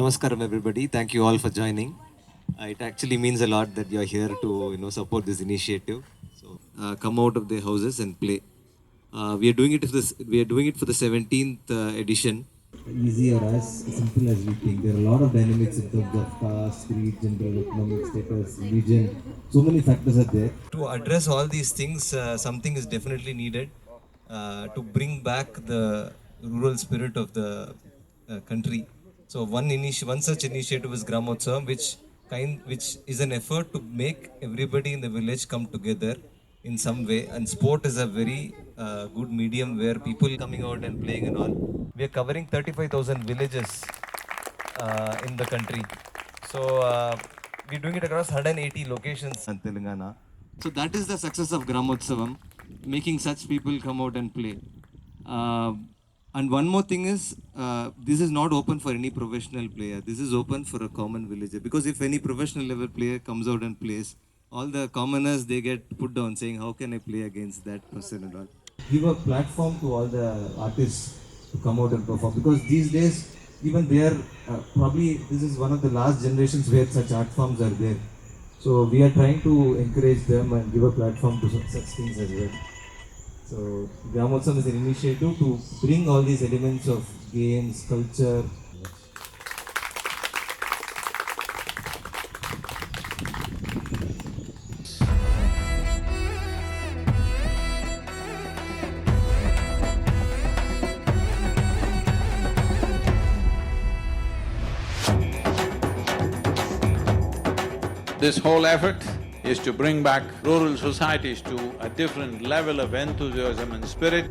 Namaskaram, everybody. Thank you all for joining. It actually means a lot that you're here to support this initiative. So come out of the houses and play. We are doing it for this. We are doing it for the 17th edition. Easy or as simple as we think. There are a lot of dynamics in terms of caste, creed, gender, economic status, religion. So many factors are there. To address all these things, something is definitely needed to bring back the rural spirit of the country. So one such initiative is Gramotsavam, which is an effort to make everybody in the village come together in some way. And sport is a very good medium where people coming out and playing and all. We are covering 35,000 villages in the country. So we're doing it across 180 locations in Telangana. So that is the success of Gramotsavam, making such people come out and play. And one more thing is, this is not open for any professional player. This is open for a common villager. Because if any professional level player comes out and plays, all the commoners, they get put down saying, how can I play against that person and all. Give a platform to all the artists to come out and perform. Because these days, even they are, probably this is one of the last generations where such art forms are there. So we are trying to encourage them and give a platform to such things as well. So Gramotsavam is an initiative to bring all these elements of games, culture. This whole effort is to bring back rural societies to a different level of enthusiasm and spirit.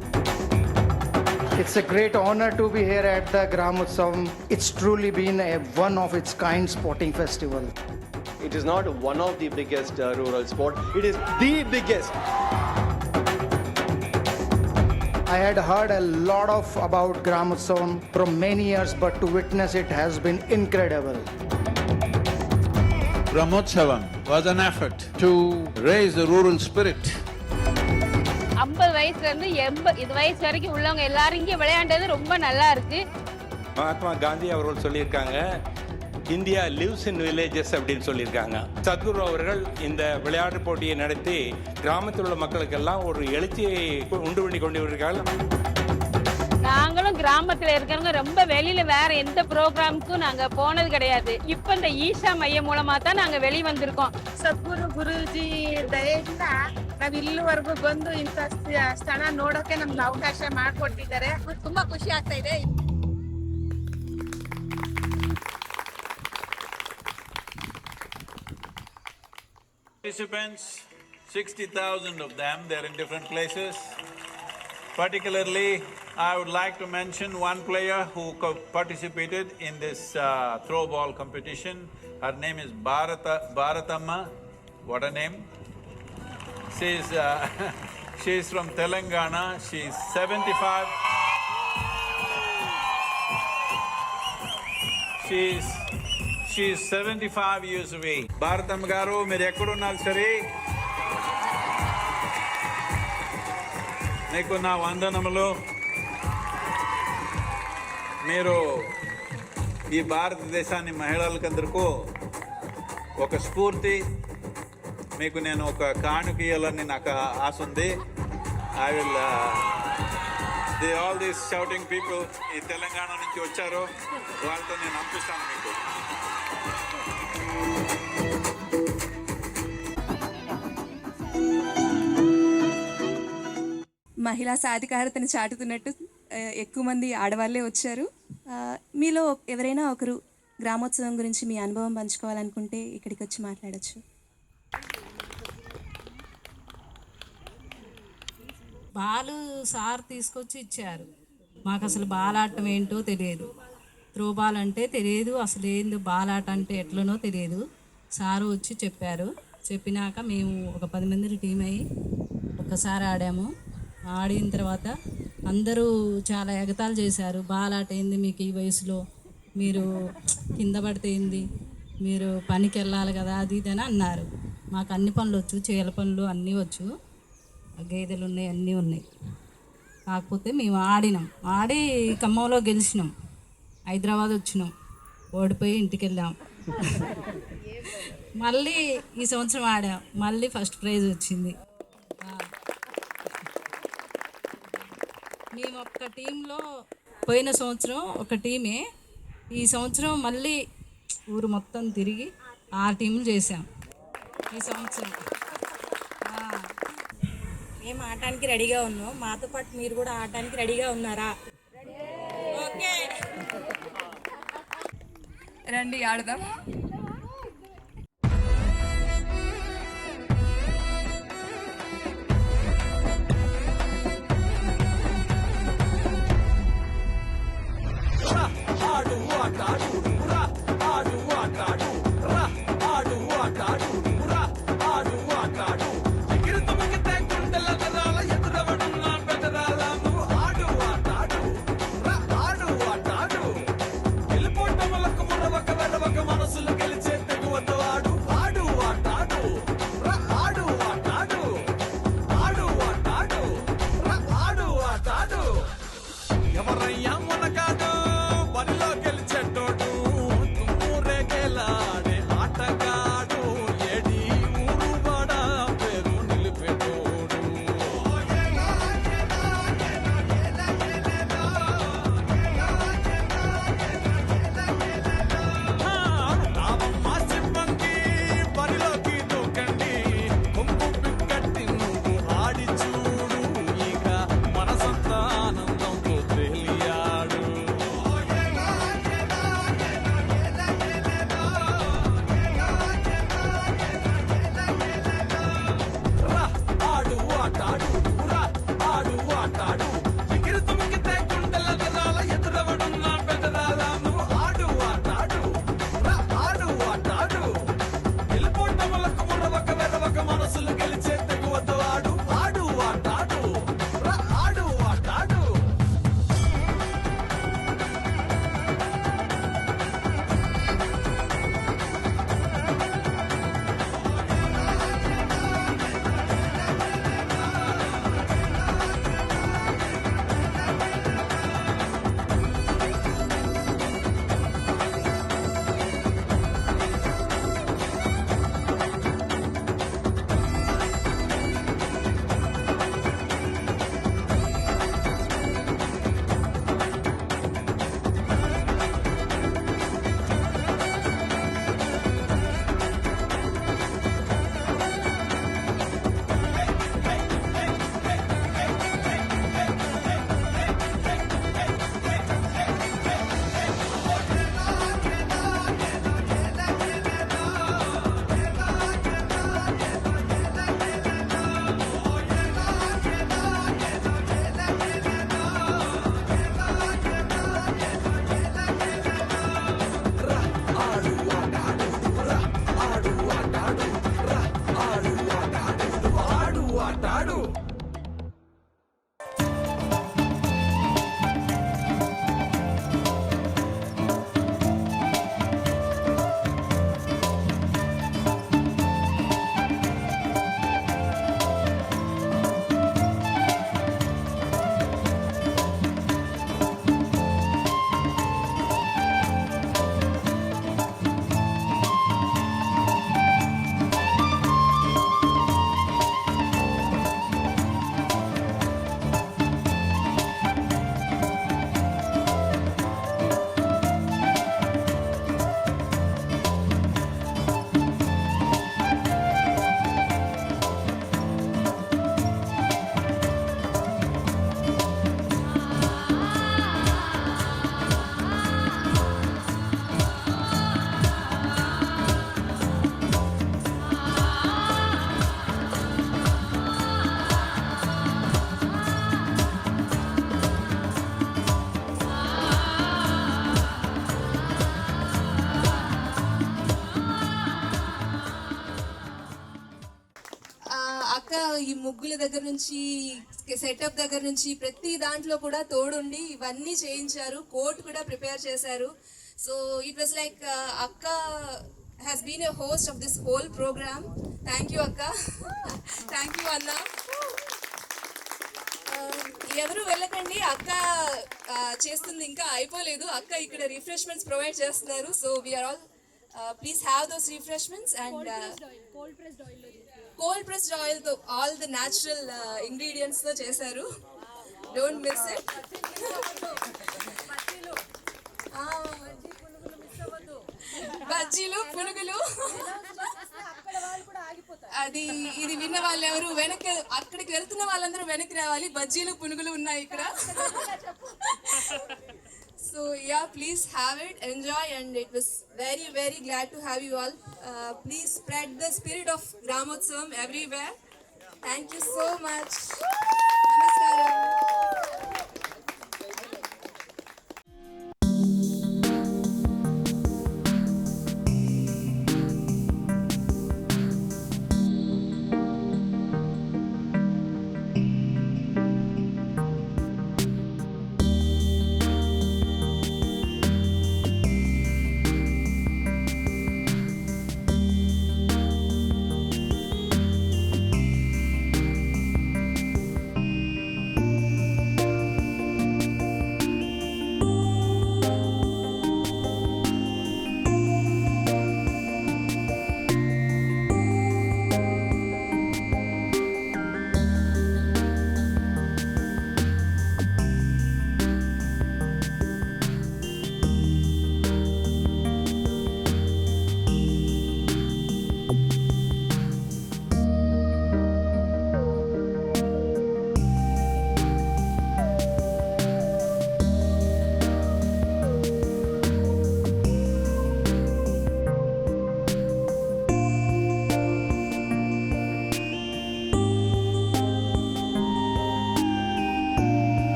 It's a great honor to be here at the Gramotsavam. It's truly been one of its kind sporting festival. It is not one of the biggest rural sport, it is the biggest. I had heard a lot about Gramotsavam from many years, but to witness it has been incredible. Gramotsavam was an effort to raise the rural spirit. 50 வயசுல இருந்து 80 வயசு வரைக்கும் உள்ளவங்க எல்லாரும் இங்கே விளையாண்டது ரொம்ப நல்லா இருக்கு. மகாத்மா காந்தி அவர்கள் சொல்லியிருக்காங்க, இந்தியா லிவ்ஸ் இன் வில்லேஜஸ் அப்படின்னு சொல்லியிருக்காங்க. சத்குரு அவர்கள் இந்த விளையாட்டு போட்டியை நடத்தி கிராமத்தில் உள்ள மக்களுக்கெல்லாம் ஒரு எழுச்சியை உண்டு பண்ணி கொண்டு வருகிறார்கள். நாங்களும் கிராமத்துல இருக்கிறவங்க ரொம்ப வெளியில வேற எந்த ப்ரோக்ராமுக்கும் நாங்க போனது கிடையாது. இப்ப இந்த ஈஷா மையம் மூலமா தான் நாங்க வெளியே வந்திருக்கோம். ಸದ್ಗುರು ಗುರೂಜಿ ದಯೆಯಿಂದ ನಾವ್ ಇಲ್ಲಿವರೆಗೂ ಬಂದು ಇಂಥ ಸ್ಥಳ ನೋಡೋಕೆ ನಮ್ಗೆ ಅವಕಾಶ ಮಾಡಿಕೊಟ್ಟಿದ್ದಾರೆ. ತುಂಬಾ ಖುಷಿ ಆಗ್ತಾ ಇದೆ. Participants, 60,000 of them, they're in different places. Particularly, I would like to mention one player who participated in this throw ball competition. Her name is Bharatamma. What a name! She's from Telangana. She's 75. She's 75 years of age. Bharatamma garu, mere ekkudunnadu sare. నీకు నా వందనములు. మీరు ఈ భారతదేశాన్ని మహిళలకందరికీ ఒక స్ఫూర్తి. మీకు నేను ఒక కానుక ఇవ్వాలని నాకు ఆశ ఉంది. I will all these shouting people ఈ తెలంగాణ నుంచి వచ్చారు, వాళ్ళతో నేను పంపిస్తాను మీకు. మహిళా సాధికారతను చాటుతున్నట్టు ఎక్కువ మంది ఆడవాళ్ళే వచ్చారు. మీలో ఎవరైనా ఒకరు గ్రామోత్సవం గురించి మీ అనుభవం పంచుకోవాలనుకుంటే ఇక్కడికి వచ్చి మాట్లాడచ్చు. బాలు సార్ తీసుకొచ్చి ఇచ్చారు. మాకు అసలు బాలాటం ఏంటో తెలియదు, త్రోబాల్ అంటే తెలియదు, అసలు ఏందో బాలాట అంటే ఎట్లనో తెలియదు. సారు వచ్చి చెప్పారు. చెప్పినాక మేము ఒక 10 మంది టీం అయ్యి ఒక్కసారి ఆడాము. ఆడిన తర్వాత అందరూ చాలా ఎగతాళి చేశారు. బాలాట ఏంది మీకు ఈ వయసులో, మీరు కింద పడితే ఏంది, మీరు పనికి వెళ్ళాలి కదా, అది ఇది అని అన్నారు. మాకు అన్ని పనులు వచ్చు, చేల పనులు అన్నీ వచ్చు, గేదెలు ఉన్నాయి, అన్నీ ఉన్నాయి. కాకపోతే మేము ఆడినాం, ఆడి ఖమ్మంలో గెలిచినాం, హైదరాబాద్ వచ్చినాం. ఓడిపోయి ఇంటికి వెళ్ళాం. మళ్ళీ ఈ సంవత్సరం ఆడాం, మళ్ళీ ఫస్ట్ ప్రైజ్ వచ్చింది. మేము ఒక్క టీంలో పోయిన సంవత్సరం ఒక టీమే, ఈ సంవత్సరం మళ్ళీ ఊరు మొత్తం తిరిగి 6 టీంలు చేసాం ఈ సంవత్సరం. మేము ఆడటానికి రెడీగా ఉన్నాం, మాతో పాటు మీరు కూడా ఆడటానికి రెడీగా ఉన్నారా? ఓకే, రండి ఆడదాం. ఈ ముగ్గుల దగ్గర నుంచి సెటప్ దగ్గర నుంచి ప్రతి దాంట్లో కూడా తోడుండి ఇవన్నీ చేయించారు, కోట్ కూడా ప్రిపేర్ చేశారు. సో ఇట్ వాస్ లైక్ అక్క has been a host of this whole program. Thank you, Akka. Thank you, Anna. ఎవరు వెళ్ళకండి, అక్క చేస్తుంది ఇంకా అయిపోలేదు. అక్క ఇక్కడ రిఫ్రెష్మెంట్స్ ప్రొవైడ్ చేస్తున్నారు. So we are all please have those refreshments. And cold pressed oil తో ఆల్ ద న్యాచురల్ ఇంగ్రీడియంట్స్ తో చేశారు. Don't miss it. బజ్జీలు పునుగులు అది ఇది విన్న వాళ్ళు ఎవరు వెనక్కి, అక్కడికి వెళ్తున్న వాళ్ళందరూ వెనక్కి రావాలి. బజ్జీలు పునుగులు ఉన్నాయి ఇక్కడ. So yeah, please have it, enjoy, and it was very very glad to have you all. Please spread the spirit of గ్రామోత్సవం everywhere. Thank you so much. నమస్కారం.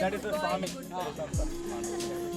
That is the farming.